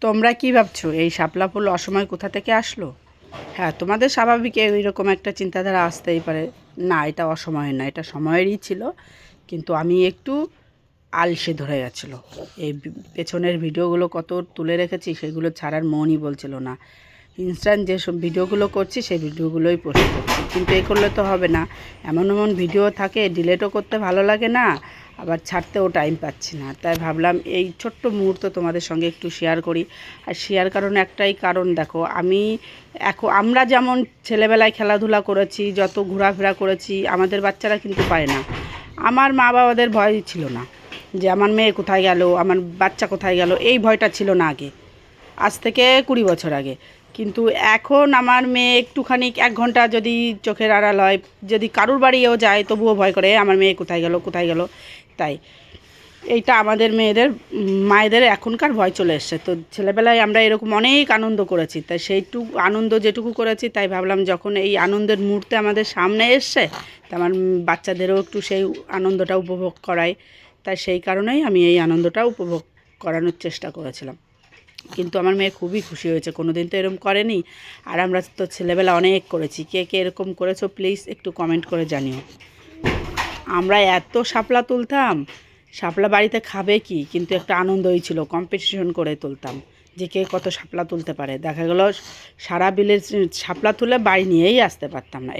তোমরা কি ভাবছো এই শাপলা ফুল অসময় কোথা থেকে আসলো? হ্যাঁ, তোমাদের স্বাভাবিক এইরকম একটা চিন্তাধারা আসতেই পারে, না এটা অসময়ের না, এটা সময়েরই ছিল, কিন্তু আমি একটু আলসে ধরে গেছিলো। এই পেছনের ভিডিওগুলো কত তুলে রেখেছি, সেগুলো ছাড়ার মনই বলছিল না। ইনস্ট্যান্ট যেসব ভিডিওগুলো করছি সেই ভিডিওগুলোই পোস্ট করছি, কিন্তু এ করলে তো হবে না। এমন এমন ভিডিও থাকে, ডিলেটও করতে ভালো লাগে না, আবার ছাড়তেও টাইম পাচ্ছি না। তাই ভাবলাম এই ছোট্ট মুহূর্ত তোমাদের সঙ্গে একটু শেয়ার করি। আর শেয়ার কারণ একটাই কারণ, দেখো আমরা যেমন ছেলেবেলায় খেলাধুলা করেছি, যত ঘোরাফেরা করেছি, আমাদের বাচ্চারা কিন্তু পায় না। আমার মা বাবাদের ভয় ছিল না যে আমার মেয়ে কোথায় গেল, আমার বাচ্চা কোথায় গেল, এই ভয়টা ছিল না আগে, আজ থেকে 20 বছর আগে। কিন্তু এখন আমার মেয়ে একটুখানি 1 ঘন্টা যদি চোখের আড়াল হয়, যদি কারুর বাড়িও যায়, তবুও ভয় করে আমার মেয়ে কোথায় গেল কোথায় গেল। তাই এইটা আমাদের মায়েদের এখনকার ভয় চলে এসছে। তো ছেলেবেলায় আমরা এরকম অনেক আনন্দ করেছি, তাই সেইটুকু আনন্দ যেটুকু করেছি, তাই ভাবলাম যখন এই আনন্দের মুহূর্তে আমাদের সামনে এসছে, তা আমার বাচ্চাদেরও একটু সেই আনন্দটা উপভোগ করাই। তাই সেই কারণেই আমি এই আনন্দটা উপভোগ করানোর চেষ্টা করেছিলাম। কিন্তু আমার মেয়ে খুবই খুশি হয়েছে, কোনো দিন তো এরকম করেনি। আর আমরা তো ছেলেবেলা অনেক করেছি, কে কে এরকম করেছো প্লিজ একটু কমেন্ট করে জানিও। আমরা এত শাপলা তুলতাম, শাপলা বাড়িতে খাবে কি, কিন্তু একটা আনন্দই ছিল, কম্পিটিশন করে তুলতাম যে কে কত শাপলা তুলতে পারে। দেখা গেল সারা বিলের শাপলা তুলে বাড়ি নিয়েই আসতে পারতাম না।